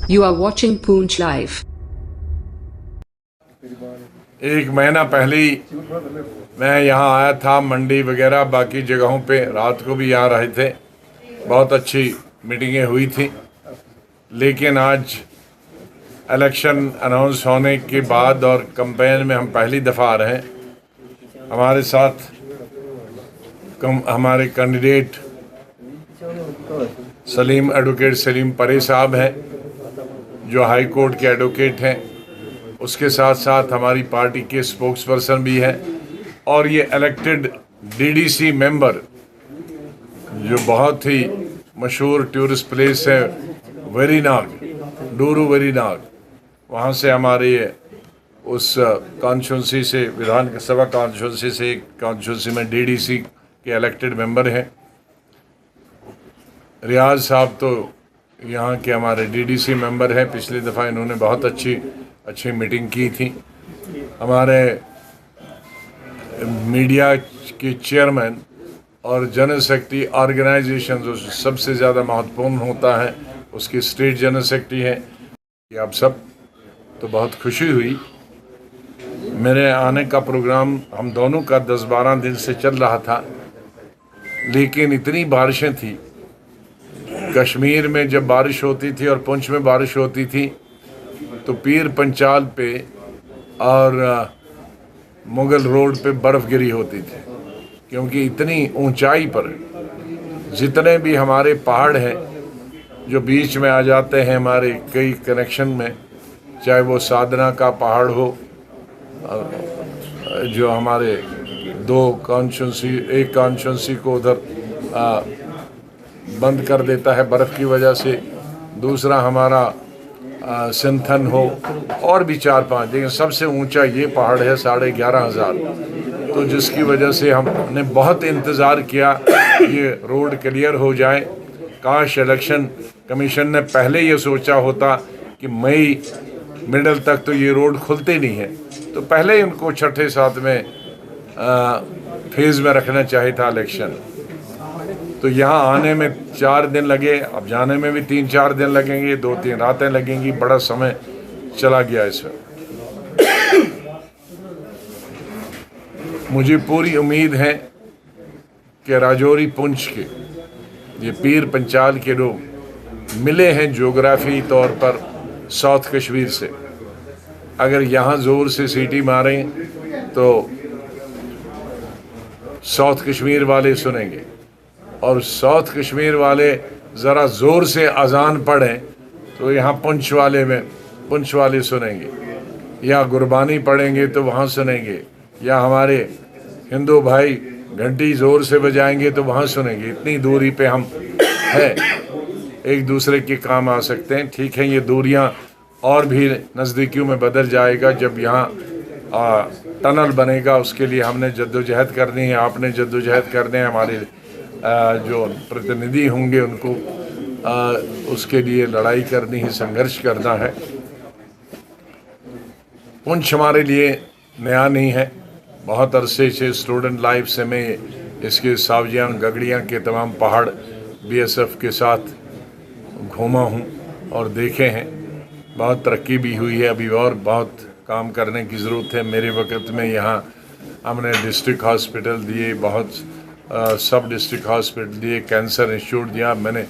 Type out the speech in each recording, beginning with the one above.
You are watching Poonch Live. एक महीना पहले ही मैं यहाँ आया था, मंडी वगैरह बाकी जगहों पे रात को भी आ रहे थे, बहुत अच्छी मीटिंगें हुई थी। लेकिन आज इलेक्शन अनाउंस होने के बाद और कैंपेन में हम पहली दफ़ा आ रहे हैं। हमारे साथ हमारे कैंडिडेट एडवोकेट सलीम परे साहब हैं, जो हाई कोर्ट के एडवोकेट हैं। उसके साथ साथ हमारी पार्टी के स्पोक्स पर्सन भी हैं, और ये इलेक्टेड डीडीसी मेंबर, जो बहुत ही मशहूर टूरिस्ट प्लेस है वेरीनाग, डूरू वेरीनाग, वहाँ से हमारे उस कॉन्स्टिट्यूंसी से, विधानसभा कॉन्स्टिट्यूंसी में डीडीसी के इलेक्टेड मेंबर हैं। रियाज साहब तो यहाँ के हमारे डीडीसी मेंबर हैं। पिछली दफ़ा इन्होंने बहुत अच्छी मीटिंग की थी। हमारे मीडिया के चेयरमैन और जनरल सेक्रेटरी ऑर्गेनाइजेशन जो सबसे ज़्यादा महत्वपूर्ण होता है, उसकी स्टेट जनरल सेक्रेटरी है। ये आप सब तो बहुत खुशी हुई। मेरे आने का प्रोग्राम हम दोनों का 10-12 दिन से चल रहा था, लेकिन इतनी बारिशें थी। कश्मीर में जब बारिश होती थी और पुंछ में बारिश होती थी तो पीर पंचाल पे और मुगल रोड पे बर्फ़ गिरी होती थी, क्योंकि इतनी ऊंचाई पर जितने भी हमारे पहाड़ हैं जो बीच में आ जाते हैं हमारे कई कनेक्शन में, चाहे वो साधना का पहाड़ हो, जो हमारे एक कॉन्स्टिट्यूंसी को उधर बंद कर देता है बर्फ़ की वजह से, दूसरा हमारा सिंथन हो, और भी 4-5, लेकिन सबसे ऊंचा ये पहाड़ है 11,500। तो जिसकी वजह से हमने बहुत इंतज़ार किया ये रोड क्लियर हो जाए। काश इलेक्शन कमीशन ने पहले ये सोचा होता कि मई मिडल तक तो ये रोड खुलते नहीं है, तो पहले ही उनको 6-7वें फेज़ में रखना चाहिए था इलेक्शन। तो यहाँ आने में 4 दिन लगे, अब जाने में भी 3-4 दिन लगेंगे, 2-3 रातें लगेंगी। बड़ा समय चला गया इसमें। मुझे पूरी उम्मीद है कि राजौरी पुंछ के ये पीर पंचाल के लोग मिले हैं ज्योग्राफी तौर पर साउथ कश्मीर से। अगर यहाँ ज़ोर से सीटी मारें तो साउथ कश्मीर वाले सुनेंगे, और साउथ कश्मीर वाले ज़रा ज़ोर से अजान पढ़ें तो यहाँ पुंछ वाले सुनेंगे, या गुरबानी पढ़ेंगे तो वहाँ सुनेंगे, या हमारे हिंदू भाई घंटी ज़ोर से बजाएंगे तो वहाँ सुनेंगे। इतनी दूरी पे हम हैं, एक दूसरे के काम आ सकते हैं। ठीक है, ये दूरियाँ और भी नज़दीकियों में बदल जाएगा जब यहाँ टनल बनेगा। उसके लिए हमने जद्दोजहद करनी है, आपने जद्दोजहद करने हैं, हमारे जो प्रतिनिधि होंगे उनको उसके लिए लड़ाई करनी है, संघर्ष करना है। पुंछ हमारे लिए नया नहीं है, बहुत अरसे से स्टूडेंट लाइफ से मैं इसके सावजियाँ गगड़ियाँ के तमाम पहाड़ बीएसएफ के साथ घूमा हूँ और देखे हैं। बहुत तरक्की भी हुई है, अभी और बहुत काम करने की ज़रूरत है। मेरे वक्त में यहाँ हमने डिस्ट्रिक्ट हॉस्पिटल दिए, बहुत सब डिस्ट्रिक्ट हॉस्पिटल दिए, कैंसर इंस्टीट्यूट दिया। मैंने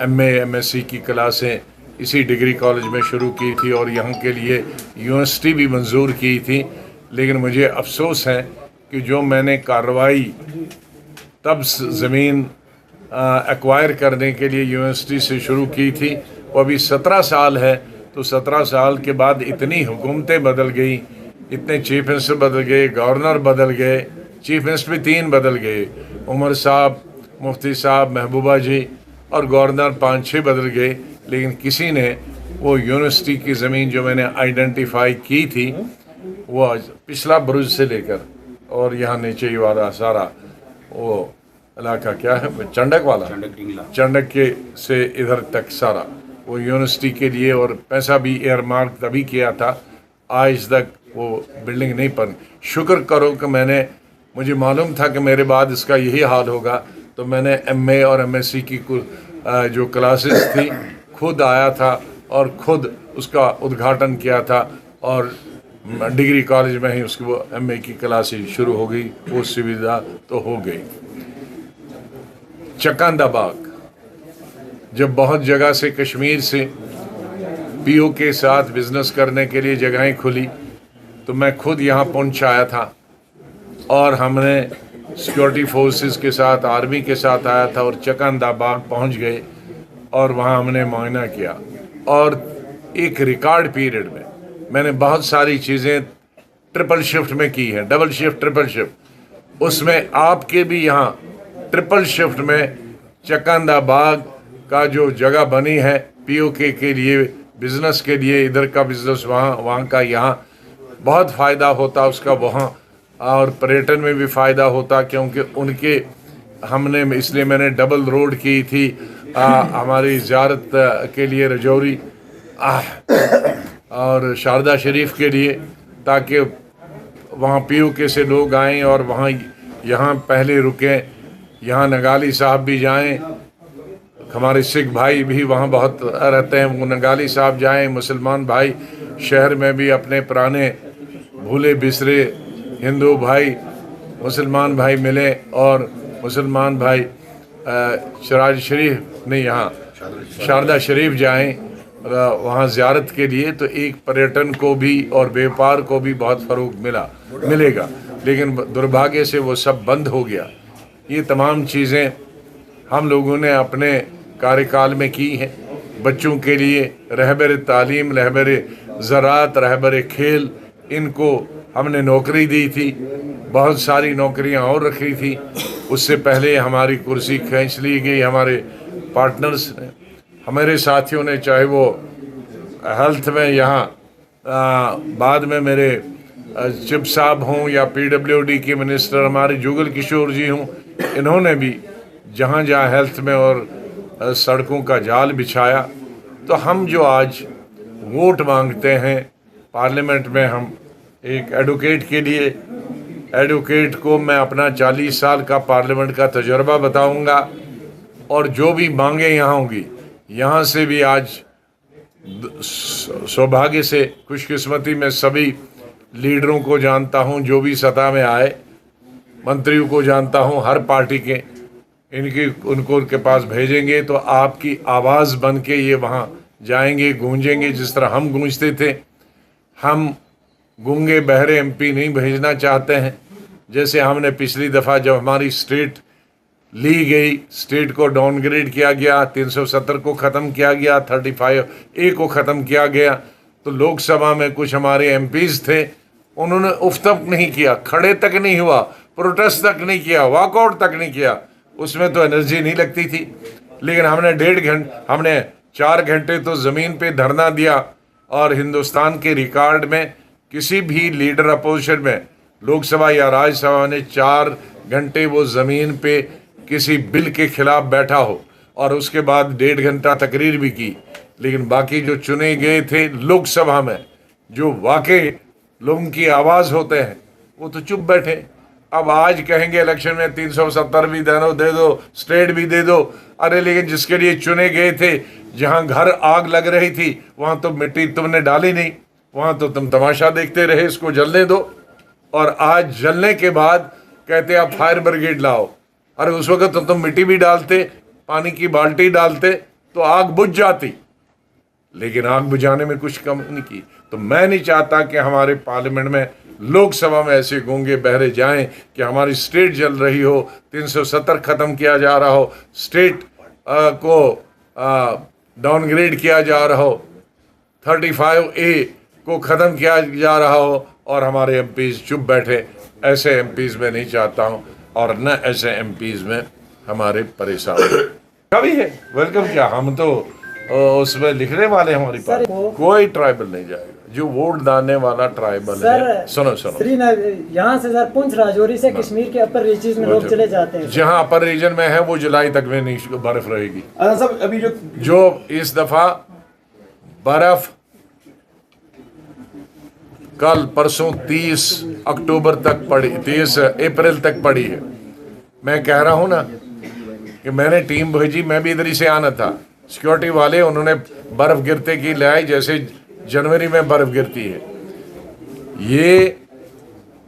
एमए एमएससी की क्लासें इसी डिग्री कॉलेज में शुरू की थी और यहाँ के लिए यूनिवर्सिटी भी मंजूर की थी। लेकिन मुझे अफसोस है कि जो मैंने कार्रवाई तब ज़मीन एक्वायर करने के लिए यूनिवर्सिटी से शुरू की थी, वो अभी 17 साल है। तो 17 साल के बाद इतनी हुकूमतें बदल गई, इतने चीफ मिनिस्टर बदल गए, गवर्नर बदल गए, चीफ मिनिस्टर भी 3 बदल गए, उमर साहब, मुफ्ती साहब, महबूबा जी, और गवर्नर 5-6 बदल गए। लेकिन किसी ने वो यूनिवर्सिटी की ज़मीन जो मैंने आइडेंटिफाई की थी, वो पिछला बुरुज से लेकर और यहाँ नीचे ही वाला सारा वो इलाका क्या है, चंडक वाला, चंडक के से इधर तक सारा वो यूनिवर्सिटी के लिए, और पैसा भी एयरमार्क तभी किया था, आज तक वो बिल्डिंग नहीं बन। शुक्र करो कि मुझे मालूम था कि मेरे बाद इसका यही हाल होगा, तो मैंने एमए और एमएससी की जो क्लासेस थी खुद आया था और खुद उसका उद्घाटन किया था, और डिग्री कॉलेज में ही उसकी वो एमए की क्लासेज शुरू हो गई, वो सुविधा तो हो गई। चकंदा बाग, जब बहुत जगह से कश्मीर से पीओ के साथ बिजनेस करने के लिए जगहें खुली तो मैं खुद यहाँ पहुँचाया था, और हमने सिक्योरिटी फोर्सेस के साथ, आर्मी के साथ आया था और चकंदा बाग पहुँच गए और वहाँ हमने मुआयना किया। और एक रिकॉर्ड पीरियड में मैंने बहुत सारी चीज़ें ट्रिपल शिफ्ट में की हैं, डबल शिफ्ट, ट्रिपल शिफ्ट। उसमें आपके भी यहाँ ट्रिपल शिफ्ट में चकंदा बाग का जो जगह बनी है पीओके के लिए, बिजनेस के लिए, इधर का बिजनेस वहाँ, वहाँ का यहाँ, बहुत फ़ायदा होता उसका वहाँ, और पर्यटन में भी फ़ायदा होता, क्योंकि उनके हमने, इसलिए मैंने डबल रोड की थी हमारी ज़ियारत के लिए रजौरी और शारदा शरीफ के लिए, ताकि वहाँ पीओके से लोग आएँ और वहाँ यहाँ पहले रुकें। यहाँ नगाली साहब भी जाएं, हमारे सिख भाई भी वहाँ बहुत रहते हैं, वो नगाली साहब जाएं। मुसलमान भाई शहर में भी अपने पुराने भूले बिसरे हिंदू भाई, मुसलमान भाई मिले, और मुसलमान भाई शराज शरीफ नहीं, यहाँ शारदा शरीफ जाएं वहाँ ज़ियारत के लिए। तो एक पर्यटन को भी और व्यापार को भी बहुत फ़रोग मिलेगा। लेकिन दुर्भाग्य से वो सब बंद हो गया। ये तमाम चीज़ें हम लोगों ने अपने कार्यकाल में की हैं। बच्चों के लिए रहबर तालीम, रहबर ज़राअत, रहबर खेल, इनको हमने नौकरी दी थी, बहुत सारी नौकरियां और रखी थी। उससे पहले हमारी कुर्सी खींच ली गई हमारे पार्टनर्स ने, हमारे साथियों ने, चाहे वो हेल्थ में यहाँ बाद में मेरे चिप साहब हों या पीडब्ल्यूडी के मिनिस्टर हमारे जुगल किशोर जी हों, इन्होंने भी जहाँ जहाँ हेल्थ में और सड़कों का जाल बिछाया। तो हम जो आज वोट मांगते हैं पार्लियामेंट में, हम एक एडवोकेट के लिए, एडवोकेट को मैं अपना 40 साल का पार्लियामेंट का तजुर्बा बताऊंगा, और जो भी मांगे यहाँ होंगी, यहाँ से भी आज सौभाग्य से, खुशकिस्मती में सभी लीडरों को जानता हूँ, जो भी सत्ता में आए, मंत्रियों को जानता हूँ हर पार्टी के, उनको उनके पास भेजेंगे तो आपकी आवाज़ बन के ये वहाँ जाएंगे, गूंजेंगे, जिस तरह हम गूंजते थे। हम गूंगे बहरे एमपी नहीं भेजना चाहते हैं। जैसे हमने पिछली दफ़ा जब हमारी स्टेट ली गई, स्टेट को डाउनग्रेड किया गया, 370 को ख़त्म किया गया, 35A को ख़त्म किया गया, तो लोकसभा में कुछ हमारे एमपीज़ थे, उन्होंने उफ तक नहीं किया, खड़े तक नहीं हुआ, प्रोटेस्ट तक नहीं किया, वॉकआउट तक नहीं किया। उसमें तो एनर्जी नहीं लगती थी। लेकिन हमने 4 घंटे तो ज़मीन पे धरना दिया, और हिंदुस्तान के रिकॉर्ड में किसी भी लीडर अपोजिशन में लोकसभा या राज्यसभा ने 4 घंटे वो ज़मीन पे किसी बिल के खिलाफ बैठा हो, और उसके बाद 1.5 घंटा तकरीर भी की। लेकिन बाकी जो चुने गए थे लोकसभा में, जो वाकई लोगों की आवाज़ होते हैं, वो तो चुप बैठे। अब आज कहेंगे इलेक्शन में 370 भी दे दो, स्टेट भी दे दो। अरे लेकिन जिसके लिए चुने गए थे, जहां घर आग लग रही थी, वहां तो मिट्टी तुमने डाली नहीं, वहां तो तुम तमाशा देखते रहे, इसको जलने दो। और आज जलने के बाद कहते आप फायर ब्रिगेड लाओ। अरे उस वक्त तो तुम मिट्टी भी डालते, पानी की बाल्टी डालते तो आग बुझ जाती, लेकिन आग बुझाने में कुछ कम नहीं की। तो मैं नहीं चाहता कि हमारे पार्लियामेंट में, लोकसभा में ऐसे गूंगे बहरे जाएं कि हमारी स्टेट जल रही हो, 370 ख़त्म किया जा रहा हो, स्टेट को डाउनग्रेड किया जा रहा हो, 35A को ख़त्म किया जा रहा हो, और हमारे एमपीज़ चुप बैठे। ऐसे एमपीज़ में नहीं चाहता हूँ, और न ऐसे एमपीज़ में हमारे परेशान कभी है। वेलकम क्या, हम तो उसमें लिखने वाले, हमारी पार्टी कोई ट्राइबल नहीं जाएगा। जो वोट डालने वाला ट्राइबल है, सुनो यहाँ से सर पुंछ राजौरी से कश्मीर के अपर रीजन में लोग चले जाते हैं। जहाँ अपर रीजन में है वो जुलाई तक में नहीं बर्फ रहेगी। अभी जो इस दफा बर्फ कल परसों 30 अक्टूबर तक पड़ी, 30 अप्रैल तक पड़ी है। मैं कह रहा हूँ ना कि मैंने टीम भेजी, मैं भी इधर ही से आना था, सिक्योरिटी वाले उन्होंने बर्फ गिरते की लाई जैसे जनवरी में बर्फ गिरती है। ये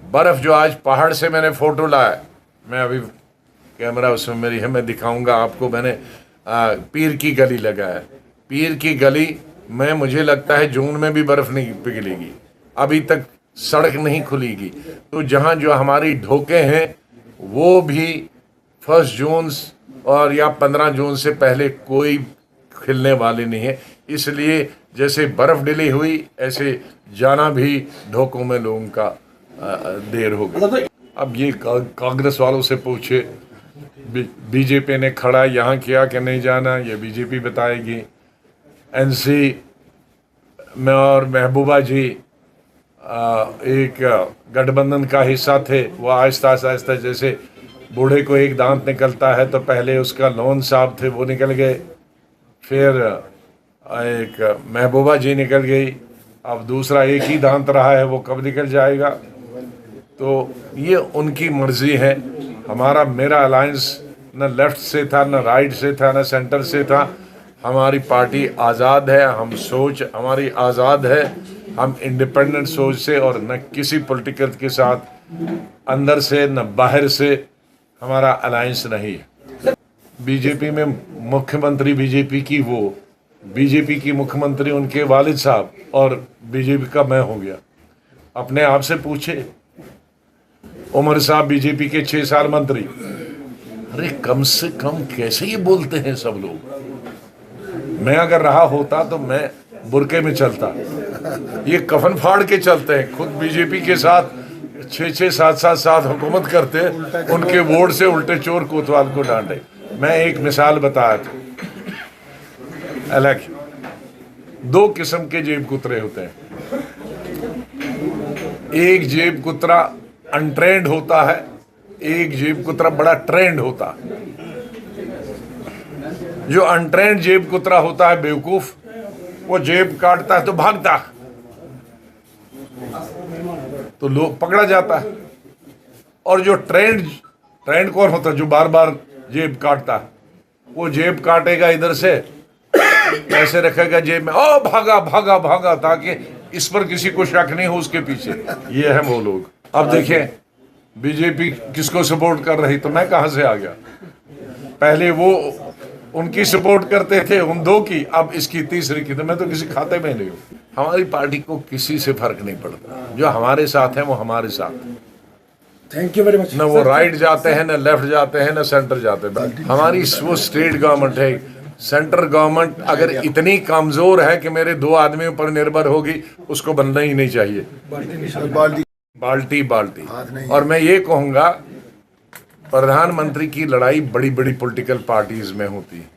बर्फ जो आज पहाड़ से मैंने फोटो लाया, मैं अभी कैमरा उसमें मेरी है, मैं दिखाऊंगा आपको। मैंने पीर की गली लगाया। पीर की गली में मुझे लगता है जून में भी बर्फ नहीं पिघलेगी, अभी तक सड़क नहीं खुलेगी। तो जहाँ जो हमारी ढोके हैं वो भी 1 जून और या 15 जून से पहले कोई खिलने वाले नहीं है। इसलिए जैसे बर्फ डिली हुई ऐसे जाना भी ढोकों में लोगों का देर हो गई। अब ये कांग्रेस वालों से पूछे, बीजेपी ने खड़ा यहाँ किया कि नहीं जाना, ये बीजेपी बताएगी। एनसी में और महबूबा जी एक गठबंधन का हिस्सा थे, वो आहिस्ता आहिस्ता जैसे बूढ़े को एक दांत निकलता है तो पहले उसका लोन साहब थे वो निकल गए, फिर एक महबूबा जी निकल गई, अब दूसरा एक ही दांत रहा है, वो कब निकल जाएगा। तो ये उनकी मर्जी है। हमारा मेरा अलायंस न लेफ्ट से था, न राइट से था, न सेंटर से था। हमारी पार्टी आज़ाद है, हम सोच हमारी आज़ाद है, हम इंडिपेंडेंट सोच से और न किसी पॉलिटिकल के साथ अंदर से न बाहर से हमारा अलायंस नहीं है। बीजेपी में मुख्यमंत्री बीजेपी की मुख्यमंत्री उनके वालिद साहब और बीजेपी का मैं हो गया। अपने आप से पूछे, उमर साहब बीजेपी के 6 साल मंत्री। अरे कम से कम कैसे ये बोलते हैं सब लोग। मैं अगर रहा होता तो मैं बुरके में चलता, ये कफन फाड़ के चलते हैं। खुद बीजेपी के साथ 6-6, 7-7 साल हुकूमत करते, उनके वोट से उल्टे चोर कोतवाल को डांटे। मैं एक मिसाल बताया था, अलग 2 किस्म के जेब कुतरे होते हैं। एक जेब कुतरा अनट्रेंड होता है, एक जेब कुतरा बड़ा ट्रेंड होता है। जो अनट्रेंड जेब कुतरा होता है बेवकूफ, वो जेब काटता है तो भागता है, तो लोग पकड़ा जाता है। और जो ट्रेंड कौन होता है, जो बार बार जेब काटता है, वो जेब काटेगा इधर से, ऐसे रखेगा जेब में, ओ भागा भागा भागा, ताकि इस पर किसी को शक नहीं हो उसके पीछे। ये है वो लोग। अब देखें बीजेपी किसको सपोर्ट कर रही, तो मैं कहां से आ गया। पहले वो उनकी सपोर्ट करते थे, उन 2 की, अब इसकी तीसरी की, तो मैं तो किसी खाते में नहीं हूँ। हमारी पार्टी को किसी से फर्क नहीं पड़ता, जो हमारे साथ है वो हमारे साथ। Thank you very much. न वो राइट जाते हैं, न लेफ्ट जाते हैं, न सेंटर जाते हैं। हमारी वो स्टेट गवर्नमेंट है। सेंट्रल गवर्नमेंट अगर इतनी कमजोर है कि मेरे 2 आदमियों पर निर्भर होगी, उसको बनना ही नहीं चाहिए। बाल्टी। और मैं ये कहूंगा, प्रधानमंत्री की लड़ाई बड़ी बड़ी पॉलिटिकल पार्टीज में होती है,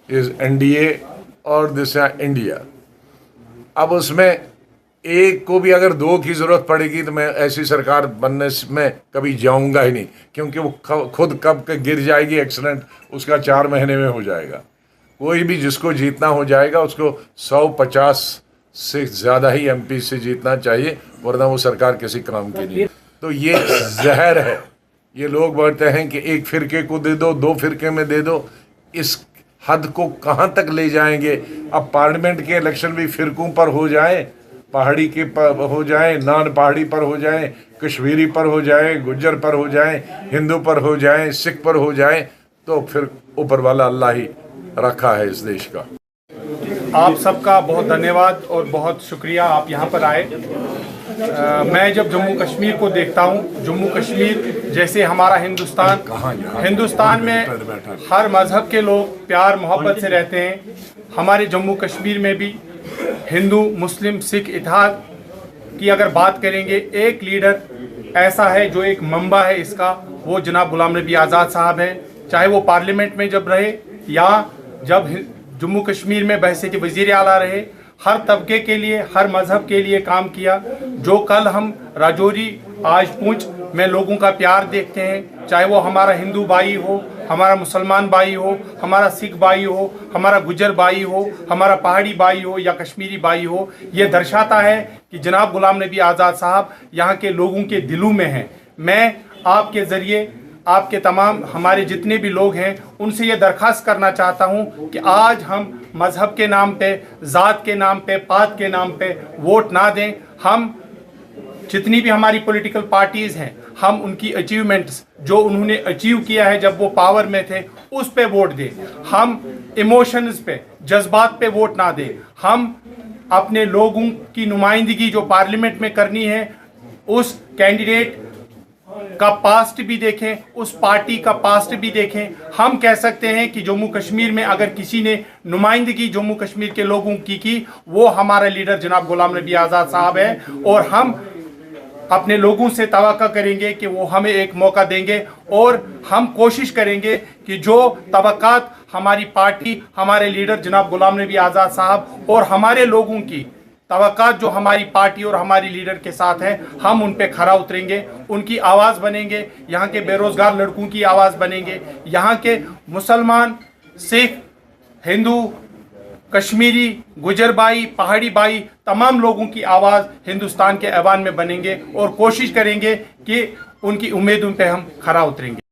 इस एनडीए और दिस इंडिया। अब उसमें एक को भी अगर 2 की जरूरत पड़ेगी तो मैं ऐसी सरकार बनने में कभी जाऊंगा ही नहीं, क्योंकि वो खुद कब के गिर जाएगी एक्सीडेंट, उसका 4 महीने में हो जाएगा। कोई भी जिसको जीतना हो जाएगा उसको 150 से ज़्यादा ही एमपी से जीतना चाहिए, वरना वो सरकार किसी काम की नहीं। तो ये जहर है। ये लोग बोलते हैं कि एक फिरके को दे दो, 2 फिरके में दे दो, इस हद को कहाँ तक ले जाएंगे। अब पार्लियामेंट के इलेक्शन भी फिरकों पर हो जाए, पहाड़ी के पर हो जाए, नॉन पहाड़ी पर हो जाए, कश्मीरी पर हो जाए, गुज्जर पर हो जाए, हिंदू पर हो जाए, सिख पर हो जाए, तो फिर ऊपर वाला अल्लाह ही रखा है इस देश का। आप सबका बहुत धन्यवाद और बहुत शुक्रिया, आप यहाँ पर आए। मैं जब जम्मू कश्मीर को देखता हूँ, जम्मू कश्मीर जैसे हमारा हिंदुस्तान में हर मज़हब के लोग प्यार मोहब्बत से रहते हैं। हमारे जम्मू कश्मीर में भी हिंदू मुस्लिम सिख इत्तेहाद की अगर बात करेंगे, एक लीडर ऐसा है जो एक मंबा है इसका, वो जनाब गुलाम नबी आज़ाद साहब हैं। चाहे वो पार्लियामेंट में जब रहे या जब जम्मू कश्मीर में बहसे के वज़ीर आला रहे, हर तबके के लिए, हर मज़हब के लिए काम किया। जो कल हम राजौरी आज पुंछ में लोगों का प्यार देखते हैं, चाहे वो हमारा हिंदू भाई हो, हमारा मुसलमान भाई हो, हमारा सिख भाई हो, हमारा गुज्जर भाई हो, हमारा पहाड़ी भाई हो या कश्मीरी भाई हो, ये दर्शाता है कि जनाब गुलाम नबी आज़ाद साहब यहाँ के लोगों के दिलों में हैं। मैं आपके ज़रिए आपके तमाम हमारे जितने भी लोग हैं उनसे ये दरख्वास्त करना चाहता हूँ कि आज हम मज़हब के नाम पे, ज़ात के नाम पे, पात के नाम पे वोट ना दें। हम जितनी भी हमारी पॉलिटिकल पार्टीज़ हैं, हम उनकी अचीवमेंट्स जो उन्होंने अचीव किया है जब वो पावर में थे उस पे वोट दें। हम इमोशंस पे, जज्बात पे वोट ना दें। हम अपने लोगों की नुमाइंदगी जो पार्लियामेंट में करनी है उस कैंडिडेट का पास्ट भी देखें, उस पार्टी का पास्ट भी देखें। हम कह सकते हैं कि जम्मू कश्मीर में अगर किसी ने नुमाइंदगी जम्मू कश्मीर के लोगों की वो हमारा लीडर जनाब गुलाम नबी आज़ाद साहब है, और हम अपने लोगों से तवक्को करेंगे कि वो हमें एक मौका देंगे, और हम कोशिश करेंगे कि जो तवक्कात हमारी पार्टी, हमारे लीडर जनाब गुलाम नबी आज़ाद साहब और हमारे लोगों की तवक्कात जो हमारी पार्टी और हमारी लीडर के साथ है, हम उन पे खरा उतरेंगे, उनकी आवाज़ बनेंगे, यहाँ के बेरोज़गार लड़कों की आवाज़ बनेंगे, यहाँ के मुसलमान, सिख, हिंदू, कश्मीरी, गुजर भाई, पहाड़ी भाई, तमाम लोगों की आवाज़ हिंदुस्तान के ऐवान में बनेंगे और कोशिश करेंगे कि उनकी उम्मीदों पे हम खरा उतरेंगे।